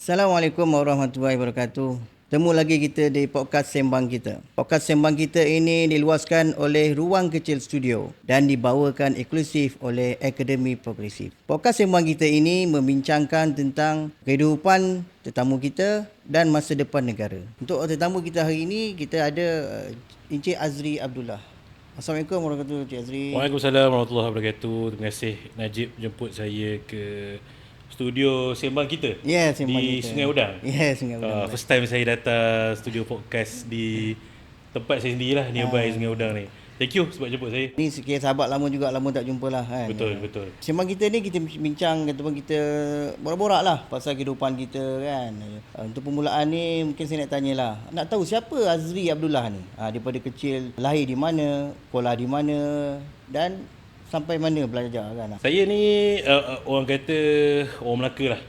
Assalamualaikum warahmatullahi wabarakatuh. Temu lagi kita di podcast Sembang Kita. Podcast Sembang Kita ini diluaskan oleh Ruang Kecil Studio dan dibawakan eksklusif oleh Akademi Progresif. Podcast Sembang Kita ini membincangkan tentang kehidupan tetamu kita dan masa depan negara. Untuk tetamu kita hari ini, kita ada Encik Azri Abdullah. Assalamualaikum warahmatullahi wabarakatuh, Encik Azri. Waalaikumsalam warahmatullahi wabarakatuh. Terima kasih Najib jemput saya ke studio Sembang Kita Sembang di Kita. Sungai Udang. Sungai Udang. First time saya datang studio podcast di tempat saya sendirilah, nearby Sungai Udang ni. Thank you sebab jemput saya. Ni sikit sahabat lama juga, lama tak jumpa lah kan. Betul. Sembang Kita ni kita bincang ataupun kita borak-borak lah pasal kehidupan kita kan. Untuk permulaan ni mungkin saya nak tanyalah. Nak tahu siapa Azri Abdullah ni? Daripada kecil lahir di mana, sekolah di mana dan sampai mana belajar kan. Saya ni orang kata orang Melaka lah.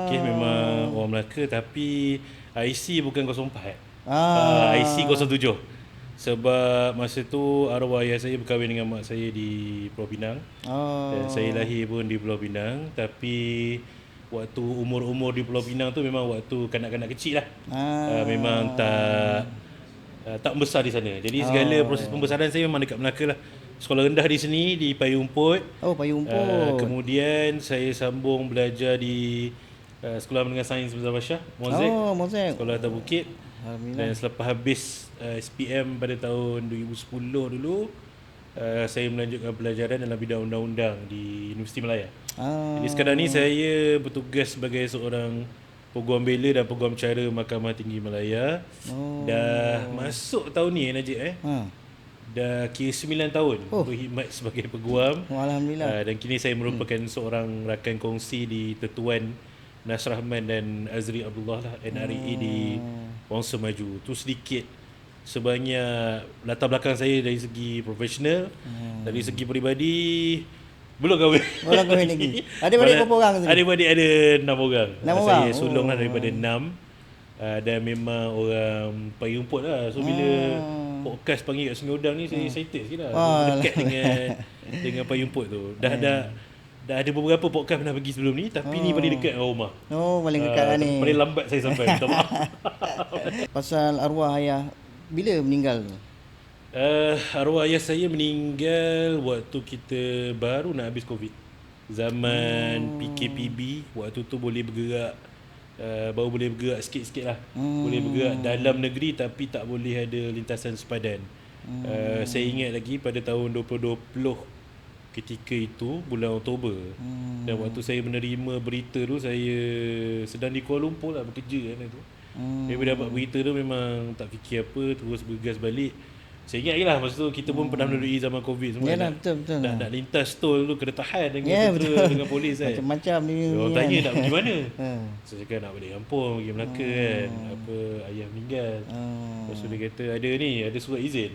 Okay, memang orang Melaka tapi IC bukan 04. IC 07. Sebab masa tu arwah ayah saya berkahwin dengan mak saya di Pulau Pinang. Dan saya lahir pun di Pulau Pinang. Tapi waktu umur-umur di Pulau Pinang tu memang waktu kanak-kanak kecil lah. Memang tak besar di sana. Jadi segala proses pembesaran saya memang dekat Melaka lah. Sekolah rendah di sini di Payung Umput. Payung Umput. Kemudian saya sambung belajar di Sekolah Menengah Sains Mirza Bashar, Mozek. Sekolah atas bukit. Dan selepas habis SPM pada tahun 2010 dulu, saya melanjutkan pelajaran dalam bidang undang-undang di Universiti Malaya. Jadi sekarang ni saya bertugas sebagai seorang peguam bela dan peguam cara Mahkamah Tinggi Malaya. Dah masuk tahun ni Najib dah kira 9 tahun berkhidmat sebagai peguam. Alhamdulillah. Dan kini saya merupakan seorang rakan kongsi di Tetuan Nas Rahman dan Azri Abdullah lah, NREA di Wangsa Maju. Tu sedikit sebanyak latar belakang saya dari segi profesional. Dari segi peribadi belum kahwin. Belum kahwin lagi. Adik-adik berapa orang? Adik-adik ada 6 orang. 6 orang. Saya sulung lah daripada 6. Dan memang orang Payung Umput lah. So bila podcast panggil kat Sungai Udang ni, saya excited sikit lah. Dekat dengan Payung Umput tu. Dah ada beberapa podcast pernah pergi sebelum ni, tapi ni paling dekat dengan rumah. Paling dekat lah ni. Paling lambat saya sampai. Minta maaf. Pasal arwah ayah bila meninggal tu? Arwah ayah saya meninggal waktu kita baru nak habis Covid. Zaman PKPB, waktu tu boleh bergerak, baru boleh bergerak sikit-sikit lah. Boleh bergerak dalam negeri tapi tak boleh ada lintasan sepadan. Saya ingat lagi pada tahun 2020 ketika itu bulan Oktober. Dan waktu saya menerima berita tu, saya sedang di Kuala Lumpur lah bekerja kan tu. Bila dapat berita tu memang tak fikir apa, terus bergegas balik. Saya ingat lagi lah masa tu kita pun pernah melalui zaman Covid semua. Yalah, betul. Nak lintas tol tu kena tahan dengan tentera, dengan polis kan. Macam-macam ni. Orang tanya nak pergi mana. Saya cakap nak balik kampung, pergi Melaka kan. Ayah meninggal. Lepas tu dia kata ada surat izin.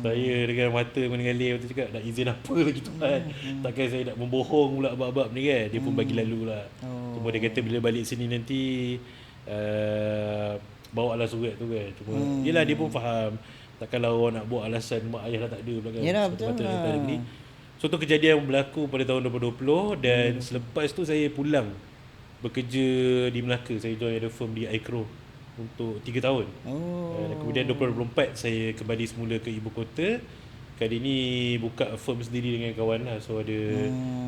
Saya dengan mata mengalir, tu cakap nak izin apa lagi Tuhan. Takkan saya nak membohong pula bab-bab ni kan. Dia pun bagi lalu lah. Cuma dia kata bila balik sini nanti bawa lah surat tu kan. Cuma yelah dia pun faham. Takkanlah orang nak buat alasan mak ayah dah tak ada pula kan. Yalah, betul lah. So tu kejadian berlaku pada tahun 2020 dan selepas tu saya pulang bekerja di Melaka. Saya join ada firm di iCrow untuk 3 tahun. Dan kemudian 2024 saya kembali semula ke ibu kota. Kali ni buka firm sendiri dengan kawan lah. So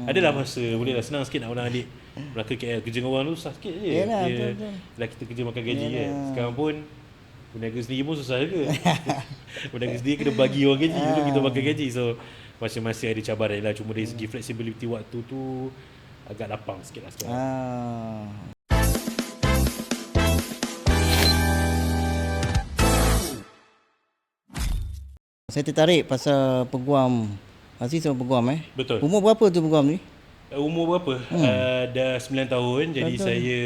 adalah masa boleh lah, senang sikit nak orang adik Melaka KL. Kerja dengan orang tu susah sikit je. Betul. Lah kita kerja makan gaji kan. Sekarang pun berniaga sendiri pun susah juga. Berniaga sendiri kena bagi orang gaji, belum kita makan gaji. So masing-masing ada cabaran lah. Cuma dari segi flexibility waktu tu agak lapang sikit lah sekarang. Saya tertarik pasal peguam. Aziz sama peguam Betul. Umur berapa tu peguam ni? Umur berapa? Dah 9 tahun. Jadi saya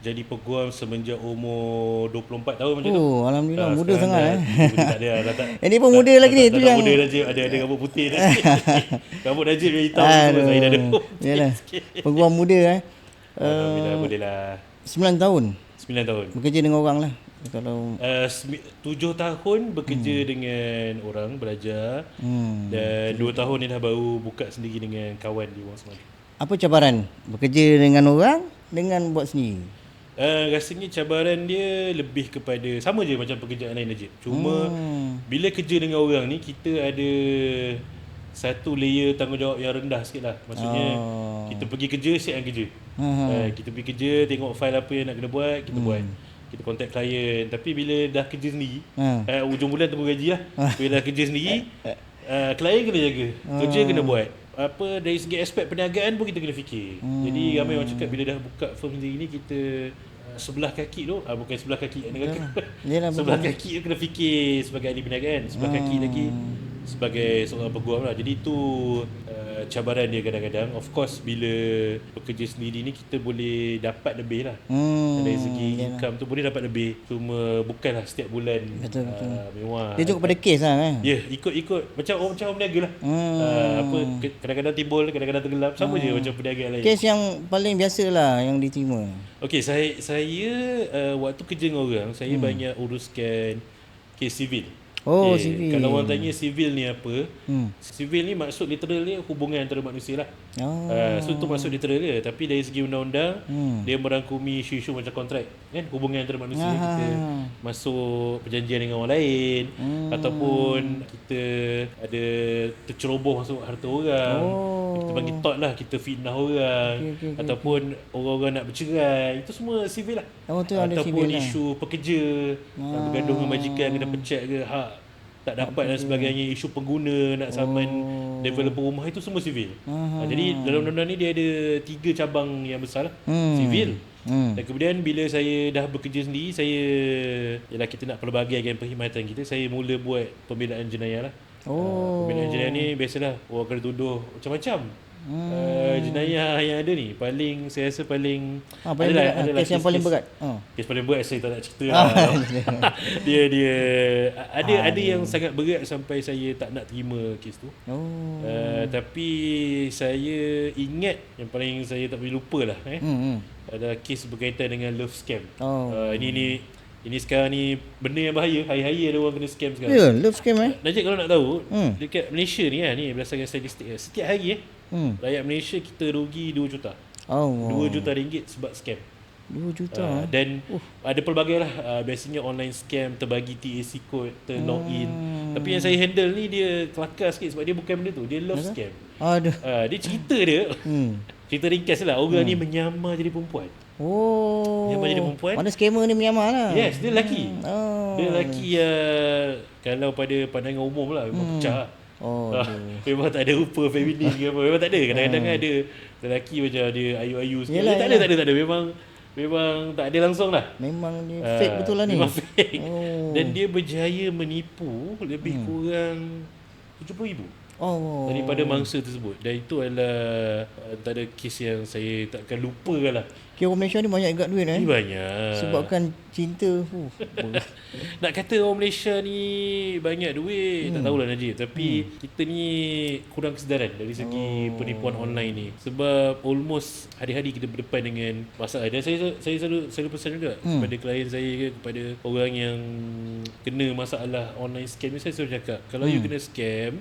jadi peguam semenjak umur 24 tahun macam tu. Alhamdulillah, muda sangat Tak ada dah tak. Ini pun muda lagi ni, tu yang muda Najib, ada rambut putih Najib. Rambut Najib yang hitam semua, saya dah ada. Yalah. Peguam muda Alhamdulillah boleh lah. 9 tahun. 9 tahun. Bekerja dengan orang lah. Kalau 7 tahun bekerja dengan orang belajar. Dan 2 tahun ni dah baru buka sendiri dengan kawan di Wangsa Maju. apa cabaran bekerja dengan orang dengan buat sendiri? Rasanya cabaran dia lebih kepada sama je macam pekerjaan lain Najib. Cuma bila kerja dengan orang ni kita ada satu layer tanggungjawab yang rendah sikit lah. Maksudnya kita pergi kerja, siapkan kerja. Kita pergi kerja, tengok file apa yang nak kena buat, kita buat. Kita contact klien. Tapi bila dah kerja sendiri, ujung bulan tunggu gaji lah. Bila dah kerja sendiri, klien kena jaga, kerja kena buat. Apa dari segi aspek perniagaan pun kita kena fikir. Jadi ramai orang cakap bila dah buka firm sendiri ni kita sebelah kaki tu, bukan sebelah kaki sebelah kaki tu kena fikir sebagai ahli perniagaan, sebelah kaki lagi sebagai seorang peguam lah. Jadi tu cabaran dia kadang-kadang. Of course bila bekerja sendiri ni kita boleh dapat lebih lah. Dari segi income tu boleh dapat lebih. Cuma bukanlah setiap bulan. Betul. Mewah. Dia juga pada kes lah kan. Ya, ikut macam orang berniaga lah. Apa kadang-kadang timbul, kadang-kadang tenggelam, sama je macam perniagaan lain. Kes yang paling biasa lah yang diterima. Okey, saya waktu kerja dengan orang, saya banyak uruskan kes sivil. Sivil. Kalau orang tanya sivil ni apa, sivil ni maksud literal dia hubungan antara manusia lah. So tu maksud literal dia. Tapi dari segi undang-undang, dia merangkumi isu-isu macam kontrak kan, hubungan antara manusia. Kita masuk perjanjian dengan orang lain, ataupun kita ada terceroboh masuk harta orang, kita panggil tort lah, kita fitnah orang, ataupun orang-orang nak bercerai, itu semua sivil lah. Ataupun isu pekerja, bergaduh dengan majikan, kena pecat ke, hak tak dapat dan sebagainya, isu pengguna nak saman developer rumah, itu semua sivil. Jadi dalam undang-undang ni dia ada 3 cabang yang besar lah. Sivil. Dan kemudian bila saya dah bekerja sendiri, yalah kita nak pelbagaikan perkhidmatan kita, saya mula buat pembelaan jenayah lah. Pembelaan jenayah ni biasalah orang kena tuduh macam-macam. Jenayah yang ada ni saya rasa paling adalah kes yang paling berat. Kes paling berat saya tak nak cerita lah. dia ada yang sangat berat sampai saya tak nak terima kes tu. Tapi saya ingat yang paling saya tak boleh lupa lah ada kes berkaitan dengan love scam. Ini sekarang ni benda yang bahaya. Hari-hari ada orang kena scam sekarang. Ya, love scam Najib kalau nak tahu, dekat Malaysia ni ni berdasarkan statistik, setiap hari rakyat Malaysia kita rugi 2 juta. 2 juta ringgit sebab scam. 2 juta. Dan ada pelbagai lah. Biasanya online scam, terbagi TAC code, login. Tapi yang saya handle ni dia kelakar sikit sebab dia bukan benda tu, dia love scam. Dia cerita dia cerita ringkas lah, orang ni menyamar jadi perempuan. Menyamar jadi perempuan. Mana scammer ni menyamar lah. Yes, dia lelaki. Dia lelaki kalau pada pandangan umum lah memang pecah. Memang tak ada rupa feminin ke apa. Memang tak ada. Kadang-kadang ada lelaki macam dia ayu-ayu sikit. Tak ada. Memang tak ada langsung lah. Memang dia fake betul lah ni. Memang fake. Dan dia berjaya menipu lebih kurang 70,000 daripada mangsa tersebut. Dan itu adalah antara kes yang saya takkan lupakan lah. Orang Malaysia ni banyak agak duit Banyak. sebabkan cinta. Nak kata orang Malaysia ni banyak duit, tak tahulah Najib. Tapi kita ni kurang kesedaran dari segi penipuan online ni. Sebab almost hari-hari kita berdepan dengan masalah. Dan saya selalu pesan juga kepada klien saya ke, kepada orang yang kena masalah online scam ni, saya selalu cakap, kalau you kena scam,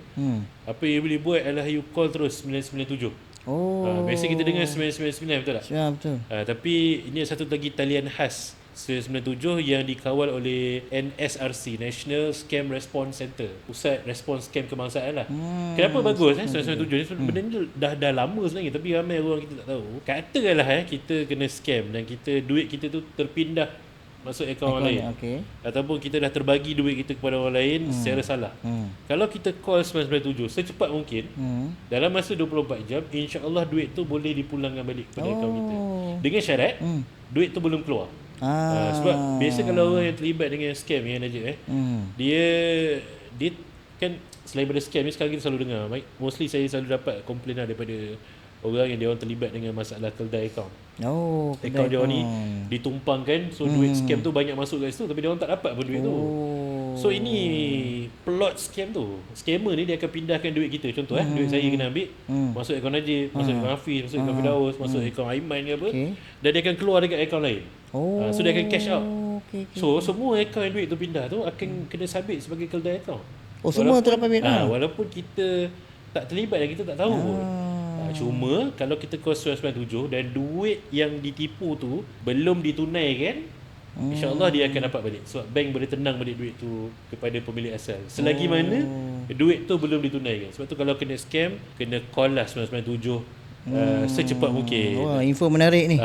apa you boleh buat adalah you call terus 997. Biasa kita dengar 999, betul tak? Ya, betul. Tapi ini satu lagi talian khas 997 yang dikawal oleh NSRC, National Scam Response Center, Pusat Respons Scam Kebangsaan lah. Kenapa bagus 997 ni? Benda ni dah lama sebenarnya, tapi ramai orang kita tak tahu. Katakanlah kita kena scam dan duit kita tu terpindah masuk akaun orang lain, ataupun kita dah terbagi duit kita kepada orang lain secara salah. Kalau kita call 997 secepat mungkin, dalam masa 24 jam, insya-Allah duit tu boleh dipulangkan balik kepada akaun kita. Dengan syarat duit tu belum keluar. Sebab biasa kalau orang yang terlibat dengan scam yang Najib dia kan, selain daripada scam ni, sekarang kita selalu dengar, mostly saya selalu dapat komplain daripada orang yang dia orang terlibat dengan masalah keldai akaun. Akaun dia orang ni ditumpangkan, so duit scam tu banyak masuk kat situ, tapi dia orang tak dapat pun duit tu. So ini plot scam tu. Scammer ni dia akan pindahkan duit kita. Contoh duit saya kena ambil, masuk akaun Najib, masuk akaun Hafiz, masuk akaun Firdaus, masuk akaun Aiman ke apa, dan dia akan keluar dekat akaun lain. So dia akan cash out. So semua akaun duit tu pindah tu akan kena sabit sebagai keldai akaun. Semua tu dapat duit walaupun kita tak terlibat dan kita tak tahu pun. Cuma kalau kita kos 997 dan duit yang ditipu tu belum ditunaikan, InsyaAllah dia akan dapat balik. Sebab bank boleh tenang balik duit tu kepada pemilik asal selagi mana duit tu belum ditunaikan. Sebab tu kalau kena scam, kena call lah 997 secepat mungkin. Wah, info menarik ni.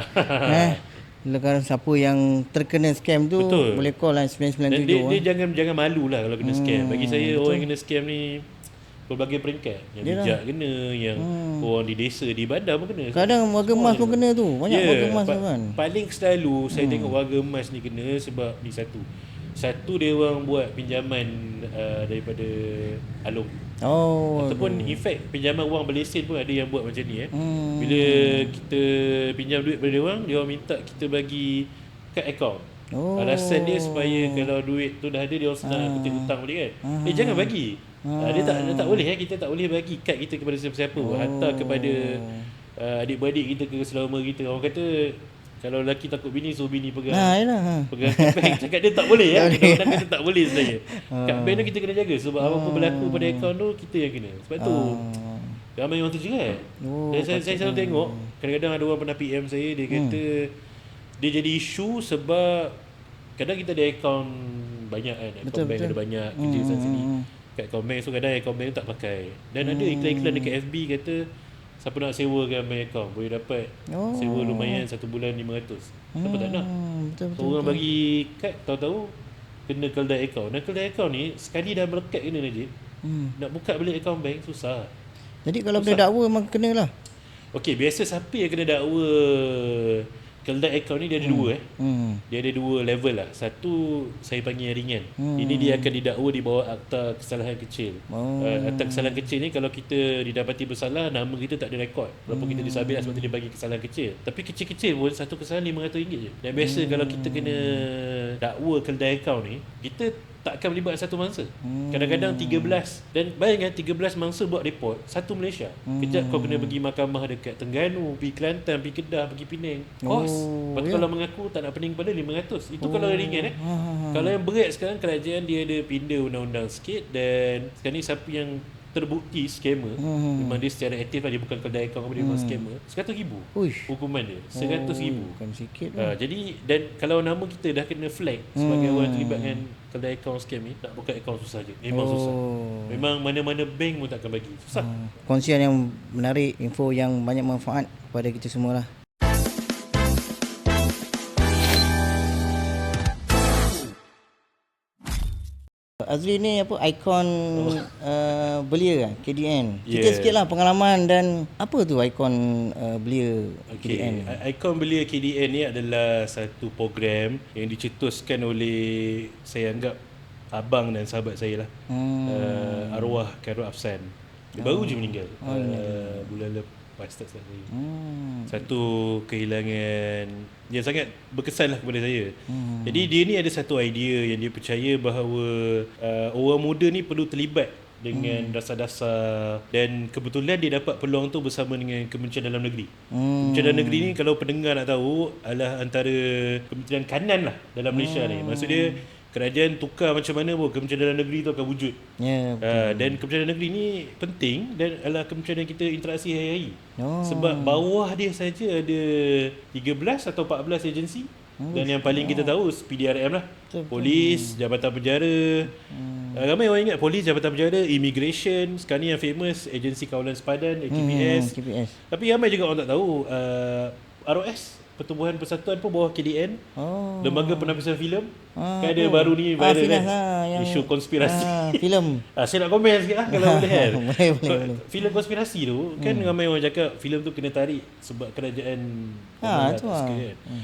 Kalau siapa yang terkena scam tu, Betul. boleh call lah Dan 997. dia jangan malu lah kalau kena scam. Bagi saya orang yang kena scam ni pelbagai peringkat. Yang bijak kena, yang orang di desa, di bandar pun kena. Kadang warga emas pun kena tu. Banyak warga emas tu kan. Paling selalu saya tengok warga emas ni kena sebab ni satu dia orang buat pinjaman daripada Along. Ataupun in fact pinjaman wang berlesen pun ada yang buat macam ni. Bila kita pinjam duit pada dia orang minta kita bagi kad akaun. Alasan dia supaya kalau duit tu dah ada, dia orang senang nak kutip hutang balik kan. Jangan bagi. Dia tak boleh kita tak boleh bagi kad kita kepada siapa-siapa. Hantar kepada adik-beradik kita ke selama kita. Orang kata kalau lelaki takut bini, suruh bini pegang. Pegang kad bank. Cakap dia tak boleh Kadang-kadang kita tak boleh sebenarnya. Kad bank tu kita kena jaga sebab apa berlaku pada akaun tu kita yang kena. Sebab tu ramai orang terjerat. Dan saya selalu tengok kadang-kadang ada orang pernah PM saya, dia kata dia jadi isu sebab kadang kita ada akaun banyak kan. Akaun bank ada banyak kerja sana sini. Kat akaun bank, so kadang akaun bank tu tak pakai. Dan ada iklan-iklan dekat FB kata siapa nak sewakan bank account boleh dapat sewa lumayan 1 bulan 500. Siapa tak nak? Betul, orang bagi kad tahu-tahu kena keldai account. Dan keldai account ni sekali dah melekat kena Najib. Nak buka balik account bank susah. Jadi kalau kena dakwa memang kena lah. Okey, biasa siapa yang kena dakwa keldai account ni dia ada dua Dia ada dua level lah. Satu saya panggil yang ringan. Ini dia akan didakwa di bawah akta kesalahan kecil. Akta kesalahan kecil ni kalau kita didapati bersalah, nama kita tak ada rekod walaupun kita disabit lah sebab dia bagi kesalahan kecil. Tapi kecil-kecil pun satu kesalahan RM500 je. Dan biasa kalau kita kena dakwa keldai account ni, kita tak akan melibat satu mangsa. Kadang-kadang 13. Dan bayangkan 13 mangsa buat report, satu Malaysia. Kejap kau kena pergi mahkamah dekat Terengganu, pergi Kelantan, pergi Kedah, pergi Penang. Kos. Lepas tu kalau mengaku tak nak pening pada 500. Itu kalau ringan Kalau yang berat sekarang, kerajaan dia ada pindah undang-undang sikit. Dan sekarang ni siapa yang terbukti scammer, memang dia secara aktif lah, dia bukan keldai akaun, dia memang scammer, RM100,000 hukuman dia. RM100,000. Bukan sikit. Jadi dan kalau nama kita dah kena flag sebagai orang terlibat dengan keldai akaun scam ni, nak buka akaun susah je. Memang susah. Memang mana-mana bank pun takkan bagi. Susah. Kongsian yang menarik, info yang banyak manfaat kepada kita semua lah. Azri ni apa, ikon belia kan, KDN. Cerita sikit lah pengalaman dan apa tu ikon belia KDN. Ikon belia KDN ni adalah satu program yang dicetuskan oleh, saya anggap, abang dan sahabat saya lah. Arwah Khairul Afsan. Dia baru je meninggal. Bulan lepas tak salah saya. Satu kehilangan yang sangat berkesan lah kepada saya. Jadi dia ni ada satu idea yang dia percaya bahawa orang muda ni perlu terlibat dengan dasar-dasar, dan kebetulan dia dapat peluang tu bersama dengan Kementerian Dalam Negeri. Kementerian Dalam Negeri ni kalau pendengar nak tahu adalah antara kementerian kanan lah dalam Malaysia ni. Maksud dia kerajaan tukar macam mana pun, Kementerian Dalam Negeri tu akan wujud. Dan Kementerian Dalam Negeri ni penting dan adalah kementerian yang kita interaksi hari-hari. Sebab bawah dia saja ada 13 atau 14 agensi. Dan yang paling kita tahu PDRM lah. Polis, Jabatan Penjara. Ramai orang ingat polis, Jabatan Penjara, Immigration. Sekarang ni yang famous Agensi Kawalan Sepadan, KPS. Tapi ramai juga orang tak tahu ROS, Pertubuhan Persatuan pun bawah KDN. Lembaga Penapisan Filem. Kan ada baru ni viral kan, isu konspirasi. Filem. Saya nak komen sikit lah kalau boleh kan. Boleh. Filem konspirasi tu kan ramai orang cakap filem tu kena tarik sebab kerajaan tu lah.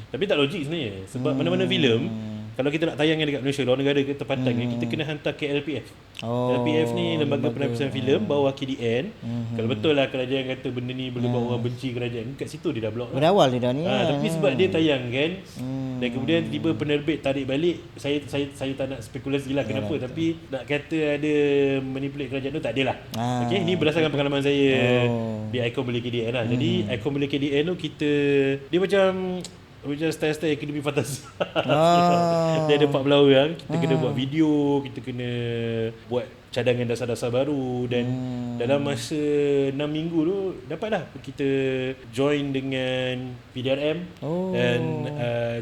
Tapi tak logik sebenarnya. Sebab mana-mana filem, kalau kita nak tayangkan dekat Malaysia, luar negara ke tempatan kan, kita kena hantar ke LPF. LPF ni Lembaga Penapisan Filem bawah KDN. Kalau betul lah kerajaan kata benda ni boleh buat orang benci kerajaan, kat situ dia dah block lah. Berawal dia dah ni. Tapi sebab dia tayang kan, dan kemudian tiba penerbit tarik balik. Saya tak nak spekulasi lah kenapa, tapi nak kata ada manipulate kerajaan tu tak adalah. Okey, ni berdasarkan pengalaman saya di Ikon Belia KDN lah. Jadi Ikon Belia KDN tu dia macam style-style akademi fantasi. Dia ada 14 orang. Kita kena buat video, kita kena buat cadangan dasar-dasar baru. Dan dalam masa 6 minggu tu dapatlah kita join dengan PDRM dan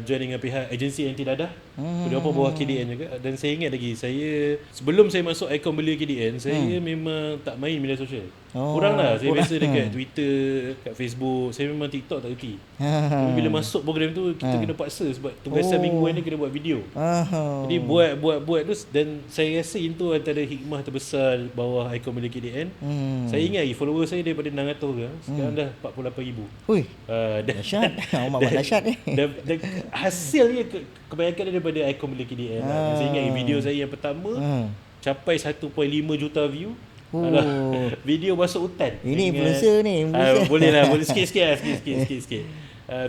join dengan pihak agensi anti dadah. Dia pun bawah KDN juga. Dan saya ingat lagi, saya sebelum saya masuk Icon Belia KDN, saya memang tak main media sosial. Kurang lah. Saya biasa dekat Twitter, kat Facebook. Saya memang TikTok tak reti. Tapi bila masuk program tu, kita kena paksa sebab tugasan mingguan ni kena buat video. Jadi buat tu. Dan saya rasa itu antara hikmah terbesar bawah Icon Belia KDN. Saya ingat lagi follower saya daripada 600 orang, sekarang dah 48,000. Hui, Dan dahsyat. Mak dahsyat ni. dan hasilnya kebanyakan daripada Icon Belia KDN. Saya ingat lagi video saya yang pertama capai 1.5 juta view. Video masuk hutan. Ini influencer ni. Boleh lah, boleh sikit-sikit.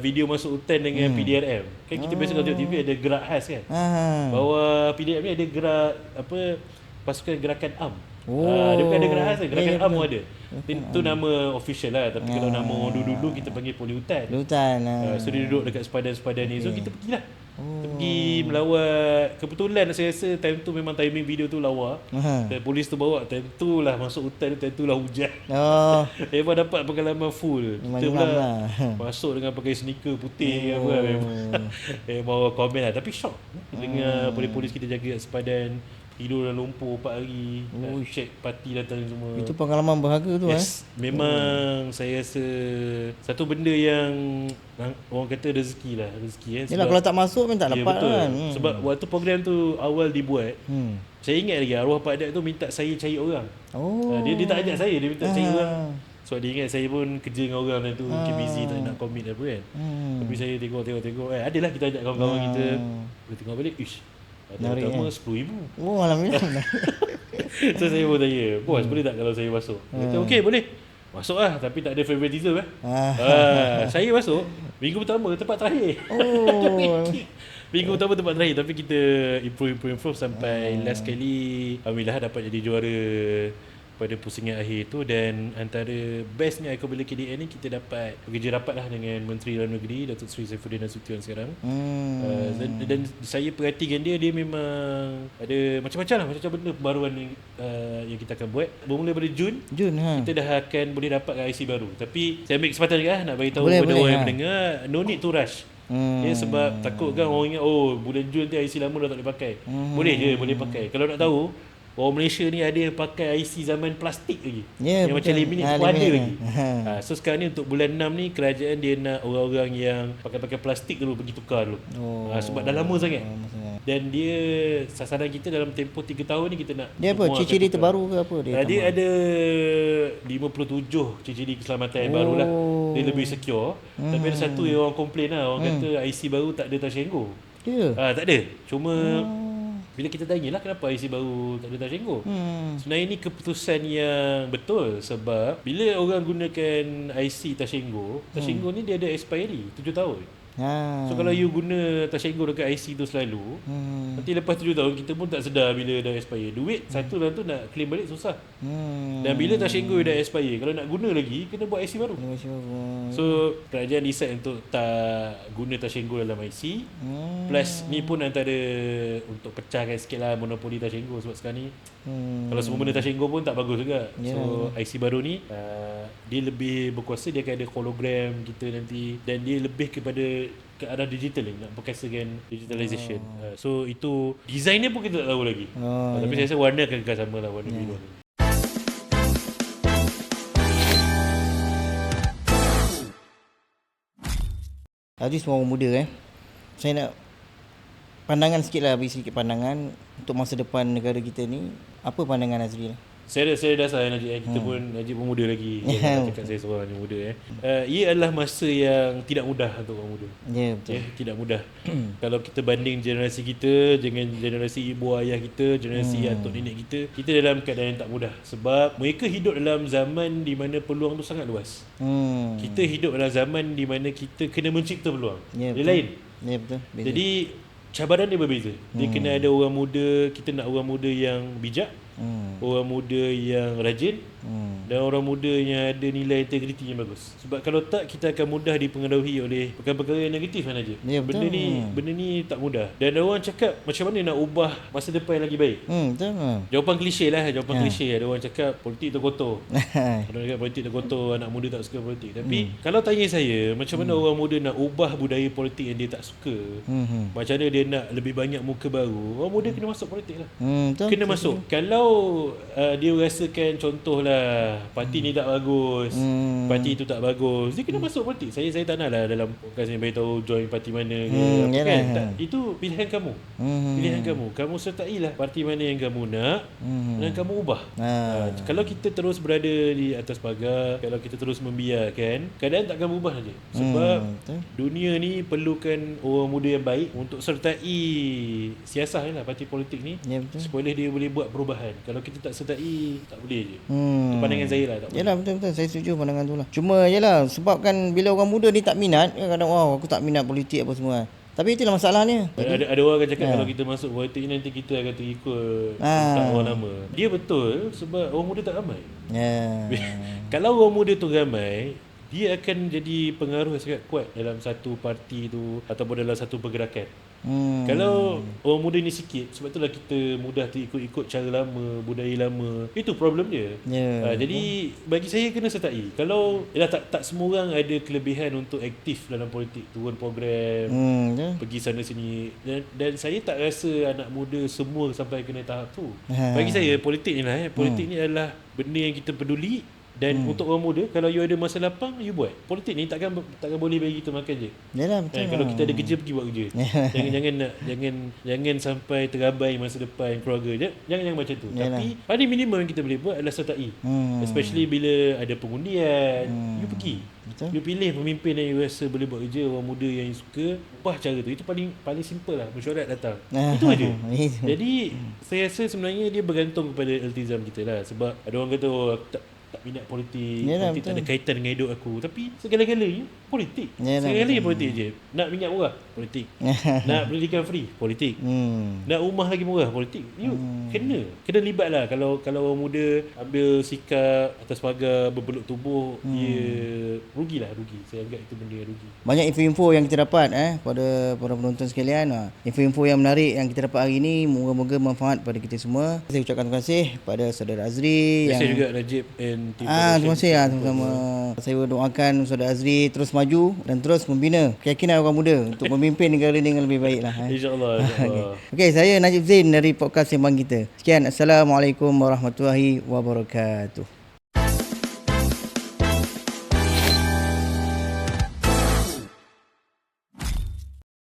Video masuk hutan dengan PDRM. Kan kita biasa kalau tengok TV ada gerak khas kan. Bawah PDRM ni ada gerak pasukan gerakan AM. Dia bukan ada gerak khas, gerakan AM pun ada. Itu nama official lah. Tapi kalau nama orang dulu kita panggil poli hutan. So dia duduk dekat sepadan-sepadan ni. So kita pergilah. Pergi melawat. Kebetulan saya rasa time tu memang timing video tu lawa. Dan polis tu bawa, time tu lah masuk hutan, time tu lah hujan. Memang dapat pengalaman full. Kita pula masuk dengan pakai sneaker putih apa kan. Memang komen lah. Tapi shock dengar polis-polis kita jaga kat sepadan, tidur dalam lumpur 4 hari, check parti datang semua. Itu pengalaman berharga tu. Memang saya rasa satu benda yang orang kata rezeki lah. Yalah, kalau tak masuk pun tak dapat betul. kan. Sebab waktu program tu awal dibuat, saya ingat lagi arwah Pak Dad tu minta saya cari orang. Dia tak ajak saya, dia minta cari orang. Sebab dia ingat saya pun kerja dengan orang dan tu mungkin busy, tak nak commit apa kan. Tapi saya tengok adalah kita ajak kawan-kawan kita. Kita tengok balik, pertama 10,000. Alhamdulillah. So saya pun tanya, bos boleh tak kalau saya masuk? Dia kata okey boleh. Masuk lah, tapi tak ada favoritism saya masuk minggu pertama tempat terakhir. Minggu pertama tempat terakhir, tapi kita improve sampai last kali alhamdulillah dapat jadi juara pada pusingan akhir tu. Dan antara bestnya Icon Belia KDN ni, kita dapat bekerja rapat lah dengan Menteri Dalam Negeri Datuk Seri Saifuddin Nasution sekarang. Dan saya perhatikan dia memang ada macam-macam lah, macam-macam benda pembaruan yang kita akan buat. Bermula pada Jun kita dah akan boleh dapatkan IC baru. Tapi saya ambil kesempatan juga nak bagi tahu kepada orang yang mendengar, no need to rush. Sebab takut kan orang ingat bulan Jun nanti IC lama dah tak boleh pakai. Boleh je, boleh pakai. Kalau nak tahu, orang Malaysia ni ada yang pakai IC zaman plastik lagi. Yang macam laminate tu ada lagi. So sekarang ni untuk bulan 6 ni, kerajaan dia nak orang-orang yang pakai plastik dulu pergi tukar dulu. Sebab dah lama sangat. Dan dia sasaran kita dalam tempoh 3 tahun ni kita nak. Dia apa? Ciri-ciri terbaru ke apa dia? Dia ada 57 ciri-ciri keselamatan yang baru lah. Dia lebih secure. Tapi ada satu yang orang komplain lah. Orang kata IC baru tak ada touch and go. Tak ada. Cuma bila kita tanyalah kenapa IC baru tak ada touch and go, sebenarnya ini keputusan yang betul. Sebab bila orang gunakan IC touch and go ni dia ada expiry 7 tahun. So kalau you guna touch and go dekat IC tu selalu, nanti lepas 7 tahun kita pun tak sedar bila dah expire. Duit satu dalam tu nak claim balik susah. Dan bila touch and go dah expire, kalau nak guna lagi kena buat IC baru. So kerajaan decide untuk tak guna touch and go dalam IC. Plus ni pun antara untuk pecahkan sikit lah monopoli touch and go. Sebab sekarang ni kalau semua benda touch and go pun tak bagus juga. So IC baru ni dia lebih berkuasa. Dia akan ada hologram kita nanti. Dan dia lebih kepada ke arah digital ni, nak perkasakan digitalization. So itu design dia pun kita tak tahu lagi. Tapi saya rasa warna akan kekal sama lah, warna biru ni. Azri semua orang muda saya nak pandangan sikit lah, bagi sedikit pandangan untuk masa depan negara kita ni. Apa pandangan Azri lah? Saya dah sayang Najib. Kita pun Najib pun muda lagi. Cakap saya seorang yang muda. Ia adalah masa yang tidak mudah untuk orang muda. Betul. Tidak mudah. Kalau kita banding generasi kita dengan generasi ibu ayah kita, generasi atuk nenek kita dalam keadaan yang tak mudah. Sebab mereka hidup dalam zaman di mana peluang tu sangat luas. Kita hidup dalam zaman di mana kita kena mencipta peluang. Dia lain. Betul. Jadi cabaran dia berbeza. Dia kena ada orang muda, kita nak orang muda yang bijak, orang muda yang rajin, dan orang muda yang ada nilai integriti yang bagus. Sebab kalau tak, kita akan mudah dipengaruhi oleh perkara-perkara yang negatif kan aja. Ya, betul. Benda ni tak mudah. Dan orang cakap macam mana nak ubah masa depan yang lagi baik. Betul. Jawapan klise lah, klise. Ada orang cakap politik tu kotor. Ada orang cakap politik tu kotor, anak muda tak suka politik. Tapi kalau tanya saya, macam mana orang muda nak ubah budaya politik yang dia tak suka? Macam mana dia nak lebih banyak muka baru? Orang muda kena masuk politik lah. Betul. Kena masuk. Kalau dia rasakan contohlah parti ni tak bagus, parti tu tak bagus, dia kena masuk politik. Saya tak nak lah dalam podcast ni beritahu join parti mana ke apa kan. Tak, itu pilihan kamu. Pilihan kamu. Kamu sertailah parti mana yang kamu nak dan kamu ubah. Kalau kita terus berada di atas pagar, kalau kita terus membiarkan, keadaan takkan berubah saja. Sebab dunia ni perlukan orang muda yang baik untuk sertai siasah lah parti politik ni, supaya dia boleh buat perubahan. Kalau kita tak sertai, tak boleh je. Itu pandangan saya lah. Yalah, betul-betul saya setuju pandangan tu lah. Cuma yalah, sebab kan bila orang muda ni tak minat, kadang aku tak minat politik apa semua. Tapi itulah masalahnya. Ada orang akan cakap kalau kita masuk politik ni nanti kita akan terikut tak orang lama. Dia betul sebab orang muda tak ramai. Kalau orang muda tu ramai, dia akan jadi pengaruh yang sangat kuat dalam satu parti tu ataupun dalam satu pergerakan. Kalau orang muda ni sikit, sebab itulah kita mudah terikut-ikut cara lama, budaya lama. Itu problem dia. Jadi bagi saya kena sertai. Kalau tak semua orang ada kelebihan untuk aktif dalam politik, turun program, pergi sana sini, dan saya tak rasa anak muda semua sampai kena tahap tu. Bagi saya politik ni lah politik ni adalah benda yang kita peduli. Dan untuk orang muda, kalau you ada masa lapang, you buat. Politik ni takkan boleh bagi kita makan je. Yalah, betul. Kalau kita ada kerja, pergi buat kerja. Jangan sampai terabai masa depan keluarga. Jangan macam tu. Yalah. Tapi paling minimum yang kita boleh buat adalah sertai. Especially bila ada pengundian, you pergi. Betul. You pilih pemimpin yang you rasa boleh buat kerja, orang muda yang you suka, ubah cara tu. Itu paling simple lah. Mesyuarat datang. Itu aja. Jadi saya rasa sebenarnya dia bergantung kepada iltizam kita lah. Sebab ada orang kata tak minat politik, Yalah, politik tak ada kaitan dengan hidup aku. Tapi segala-galanya politik. Segala-galanya politik je. Nak minyak murah, politik. Nak pendidikan free, politik. Nak rumah lagi murah, politik. You kena libat lah. Kalau orang muda ambil sikap atas pagar berbeluk tubuh, dia rugi. Saya anggap itu benda yang rugi. Banyak info-info yang kita dapat pada para penonton sekalian. Info-info yang menarik yang kita dapat hari ini, moga-moga manfaat pada kita semua. Saya ucapkan terima kasih pada saudara Azri. Terima kasih juga Najib and tim terima kasih sama-sama. Saya doakan saudara Azri terus maju dan terus membina keyakinan orang muda untuk memimpin negara ini dengan lebih baik lah. InsyaAllah. Okey, saya Najib Zain dari podcast Sembang Kita. Sekian, Assalamualaikum warahmatullahi wabarakatuh.